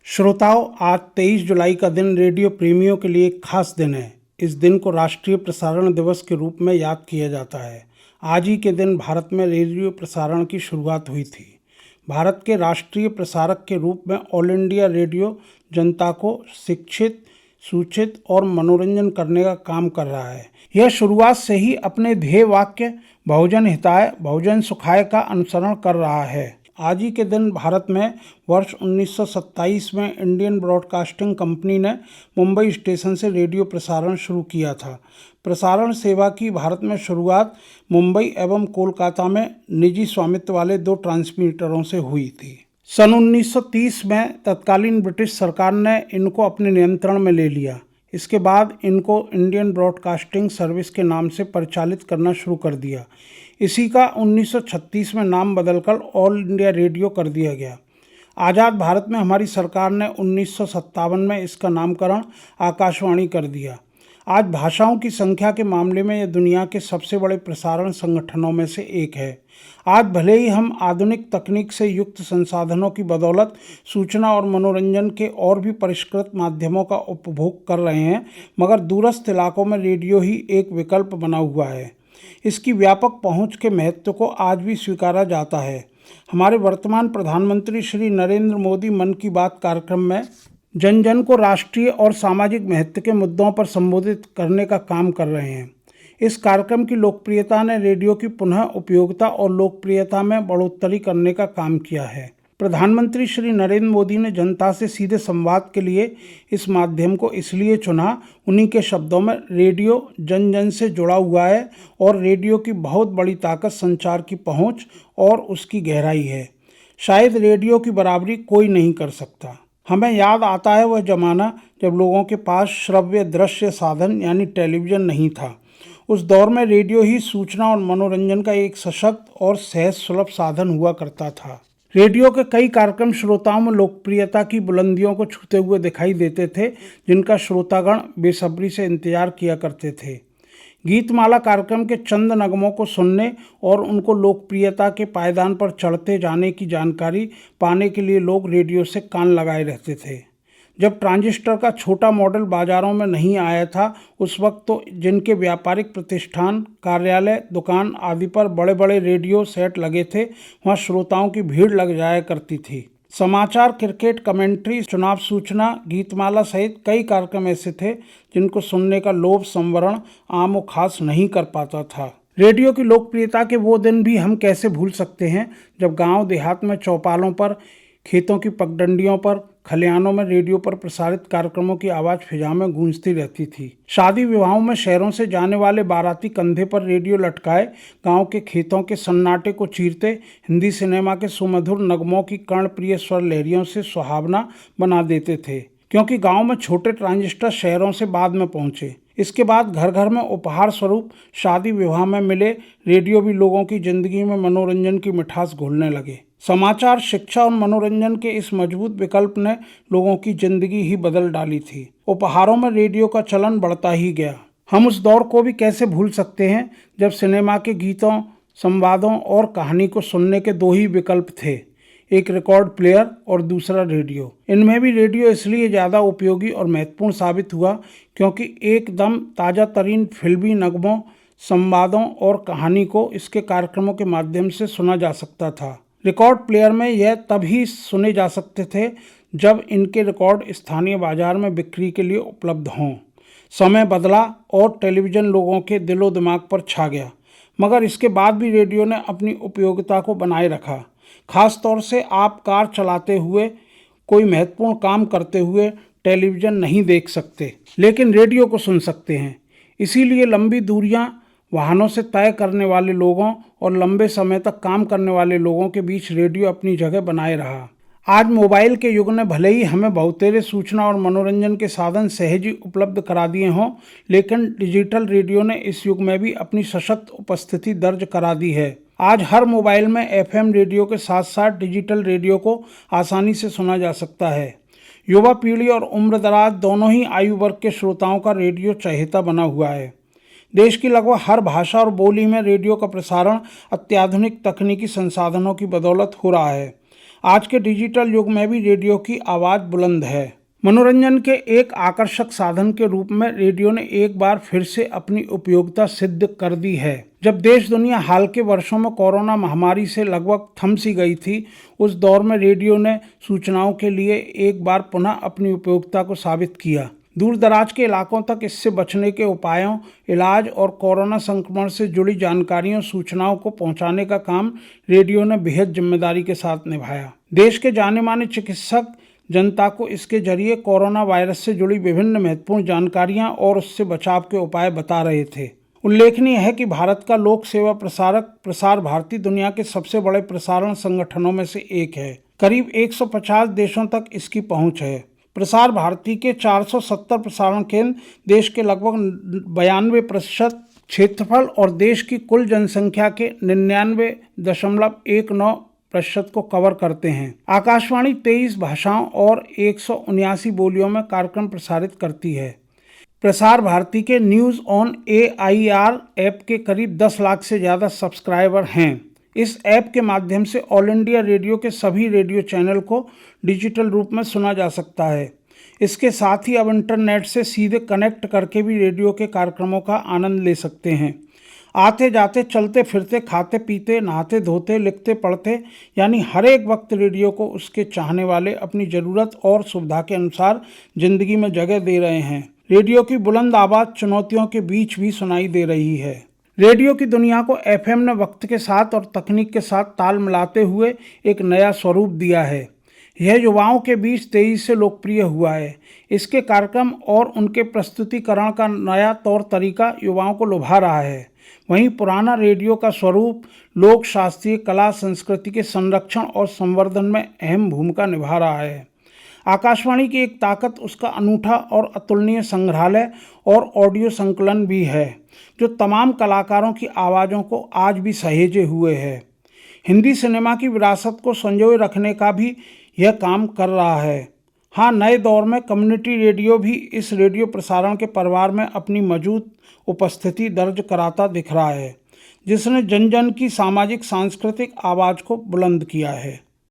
श्रोताओं, आज 23 जुलाई का दिन रेडियो प्रेमियों के लिए एक खास दिन है। इस दिन को राष्ट्रीय प्रसारण दिवस के रूप में याद किया जाता है। आज ही के दिन भारत में रेडियो प्रसारण की शुरुआत हुई थी। भारत के राष्ट्रीय प्रसारक के रूप में ऑल इंडिया रेडियो जनता को शिक्षित, सूचित और मनोरंजन करने का काम कर रहा है। यह शुरुआत से ही अपने ध्येय वाक्य बहुजन हिताय बहुजन सुखाय का अनुसरण कर रहा है। आज ही के दिन भारत में वर्ष 1927 में इंडियन ब्रॉडकास्टिंग कंपनी ने मुंबई स्टेशन से रेडियो प्रसारण शुरू किया था। प्रसारण सेवा की भारत में शुरुआत मुंबई एवं कोलकाता में निजी स्वामित्व वाले 2 ट्रांसमीटरों से हुई थी। सन 1930 में तत्कालीन ब्रिटिश सरकार ने इनको अपने नियंत्रण में ले लिया। इसके बाद इनको इंडियन ब्रॉडकास्टिंग सर्विस के नाम से परिचालित करना शुरू कर दिया। इसी का 1936 में नाम बदलकर ऑल इंडिया रेडियो कर दिया गया। आज़ाद भारत में हमारी सरकार ने 1957 में इसका नामकरण आकाशवाणी कर दिया। आज भाषाओं की संख्या के मामले में यह दुनिया के सबसे बड़े प्रसारण संगठनों में से एक है। आज भले ही हम आधुनिक तकनीक से युक्त संसाधनों की बदौलत सूचना और मनोरंजन के और भी परिष्कृत माध्यमों का उपभोग कर रहे हैं, मगर दूरस्थ इलाकों में रेडियो ही एक विकल्प बना हुआ है। इसकी व्यापक पहुंच के महत्व को आज भी स्वीकारा जाता है। हमारे वर्तमान प्रधानमंत्री श्री नरेंद्र मोदी मन की बात कार्यक्रम में जन जन को राष्ट्रीय और सामाजिक महत्व के मुद्दों पर संबोधित करने का काम कर रहे हैं। इस कार्यक्रम की लोकप्रियता ने रेडियो की पुनः उपयोगिता और लोकप्रियता में बढ़ोतरी करने का काम किया है। प्रधानमंत्री श्री नरेंद्र मोदी ने जनता से सीधे संवाद के लिए इस माध्यम को इसलिए चुना, उन्हीं के शब्दों में, रेडियो जन जन से जुड़ा हुआ है और रेडियो की बहुत बड़ी ताकत संचार की पहुंच और उसकी गहराई है। शायद रेडियो की बराबरी कोई नहीं कर सकता। हमें याद आता है वह जमाना जब लोगों के पास श्रव्य दृश्य साधन यानी टेलीविज़न नहीं था। उस दौर में रेडियो ही सूचना और मनोरंजन का एक सशक्त और सहज सुलभ साधन हुआ करता था। रेडियो के कई कार्यक्रम श्रोताओं में लोकप्रियता की बुलंदियों को छूते हुए दिखाई देते थे, जिनका श्रोतागण बेसब्री से इंतजार किया करते थे। गीतमाला कार्यक्रम के चंद नगमों को सुनने और उनको लोकप्रियता के पायदान पर चढ़ते जाने की जानकारी पाने के लिए लोग रेडियो से कान लगाए रहते थे। जब ट्रांजिस्टर का छोटा मॉडल बाजारों में नहीं आया था, उस वक्त तो जिनके व्यापारिक प्रतिष्ठान, कार्यालय, दुकान आदि पर बड़े बड़े रेडियो सेट लगे थे, वहाँ श्रोताओं की भीड़ लग जाया करती थी। समाचार, क्रिकेट, कमेंट्री, चुनाव सूचना, गीतमाला सहित कई कार्यक्रम ऐसे थे जिनको सुनने का लोभ संवरण आम और खास नहीं कर पाता था। रेडियो की लोकप्रियता के वो दिन भी हम कैसे भूल सकते हैं जब गांव देहात में चौपालों पर, खेतों की पगडंडियों पर, खलिहानों में रेडियो पर प्रसारित कार्यक्रमों की आवाज़ फिजा में गूंजती रहती थी। शादी विवाहों में शहरों से जाने वाले बाराती कंधे पर रेडियो लटकाए गांव के खेतों के सन्नाटे को चीरते हिंदी सिनेमा के सुमधुर नगमों की कर्णप्रिय स्वर लहरियों से सुहावना बना देते थे, क्योंकि गांव में छोटे ट्रांजिस्टर शहरों से बाद में पहुंचे। इसके बाद घर घर में उपहार स्वरूप शादी विवाह में मिले रेडियो भी लोगों की जिंदगी में मनोरंजन की मिठास घोलने लगे। समाचार, शिक्षा और मनोरंजन के इस मजबूत विकल्प ने लोगों की जिंदगी ही बदल डाली थी। उपहारों में रेडियो का चलन बढ़ता ही गया। हम उस दौर को भी कैसे भूल सकते हैं जब सिनेमा के गीतों, संवादों और कहानी को सुनने के 2 ही विकल्प थे, एक रिकॉर्ड प्लेयर और दूसरा रेडियो। इनमें भी रेडियो इसलिए ज़्यादा उपयोगी और महत्वपूर्ण साबित हुआ क्योंकि एकदम ताज़ा तरीन फिल्मी नगमों, संवादों और कहानी को इसके कार्यक्रमों के माध्यम से सुना जा सकता था। रिकॉर्ड प्लेयर में यह तभी सुने जा सकते थे जब इनके रिकॉर्ड स्थानीय बाजार में बिक्री के लिए उपलब्ध हों। समय बदला और टेलीविज़न लोगों के दिलो दिमाग पर छा गया, मगर इसके बाद भी रेडियो ने अपनी उपयोगिता को बनाए रखा। खास तौर से आप कार चलाते हुए, कोई महत्वपूर्ण काम करते हुए टेलीविज़न नहीं देख सकते, लेकिन रेडियो को सुन सकते हैं। इसीलिए लंबी दूरियां वाहनों से तय करने वाले लोगों और लंबे समय तक काम करने वाले लोगों के बीच रेडियो अपनी जगह बनाए रहा। आज मोबाइल के युग ने भले ही हमें बहुतेरे सूचना और मनोरंजन के साधन सहज ही उपलब्ध करा दिए हों, लेकिन डिजिटल रेडियो ने इस युग में भी अपनी सशक्त उपस्थिति दर्ज करा दी है। आज हर मोबाइल में एफएम रेडियो के साथ साथ डिजिटल रेडियो को आसानी से सुना जा सकता है। युवा पीढ़ी और उम्रदराज दोनों ही आयु वर्ग के श्रोताओं का रेडियो चहेता बना हुआ है। देश की लगभग हर भाषा और बोली में रेडियो का प्रसारण अत्याधुनिक तकनीकी संसाधनों की बदौलत हो रहा है। आज के डिजिटल युग में भी रेडियो की आवाज़ बुलंद है। मनोरंजन के एक आकर्षक साधन के रूप में रेडियो ने एक बार फिर से अपनी उपयोगिता सिद्ध कर दी है। जब देश दुनिया हाल के वर्षों में कोरोना महामारी से लगभग थम सी गई थी, उस दौर में रेडियो ने सूचनाओं के लिए एक बार पुनः अपनी उपयोगिता को साबित किया। दूर दराज के इलाकों तक इससे बचने के उपायों, इलाज और कोरोना संक्रमण से जुड़ी जानकारियों, सूचनाओं को पहुंचाने का काम रेडियो ने बेहद जिम्मेदारी के साथ निभाया। देश के जाने माने चिकित्सक जनता को इसके जरिए कोरोना वायरस से जुड़ी विभिन्न महत्वपूर्ण जानकारियां और उससे बचाव के उपाय बता रहे थे। उल्लेखनीय है कि भारत का लोक सेवा प्रसारक प्रसार भारती दुनिया के सबसे बड़े प्रसारण संगठनों में से एक है। करीब 150 देशों तक इसकी पहुंच है। प्रसार भारती के 470 प्रसारण केंद्र देश के लगभग 92% क्षेत्रफल और देश की कुल जनसंख्या के 99.19% को कवर करते हैं। आकाशवाणी 23 भाषाओं और 179 बोलियों में कार्यक्रम प्रसारित करती है। प्रसार भारती के न्यूज़ ऑन AIR ऐप के करीब 10 लाख से ज़्यादा सब्सक्राइबर हैं। इस ऐप के माध्यम से ऑल इंडिया रेडियो के सभी रेडियो चैनल को डिजिटल रूप में सुना जा सकता है। इसके साथ ही अब इंटरनेट से सीधे कनेक्ट करके भी रेडियो के कार्यक्रमों का आनंद ले सकते हैं। आते जाते, चलते फिरते, खाते पीते, नहाते धोते, लिखते पढ़ते, यानी हर एक वक्त रेडियो को उसके चाहने वाले अपनी ज़रूरत और सुविधा के अनुसार ज़िंदगी में जगह दे रहे हैं। रेडियो की बुलंद आवाज़ चुनौतियों के बीच भी सुनाई दे रही है। रेडियो की दुनिया को FM ने वक्त के साथ और तकनीक के साथ ताल मिलाते हुए एक नया स्वरूप दिया है। यह युवाओं के बीच तेजी से लोकप्रिय हुआ है। इसके कार्यक्रम और उनके प्रस्तुतिकरण का नया तौर तरीका युवाओं को लुभा रहा है। वहीं पुराना रेडियो का स्वरूप लोक शास्त्रीय कला संस्कृति के संरक्षण और संवर्धन में अहम भूमिका निभा रहा है। आकाशवाणी की एक ताकत उसका अनूठा और अतुलनीय संग्रहालय और ऑडियो संकलन भी है, जो तमाम कलाकारों की आवाज़ों को आज भी सहेजे हुए है। हिंदी सिनेमा की विरासत को संजोए रखने का भी यह काम कर रहा है। हाँ, नए दौर में कम्युनिटी रेडियो भी इस रेडियो प्रसारण के परिवार में अपनी मौजूद उपस्थिति दर्ज कराता दिख रहा है, जिसने जन जन की सामाजिक सांस्कृतिक आवाज़ को बुलंद किया है।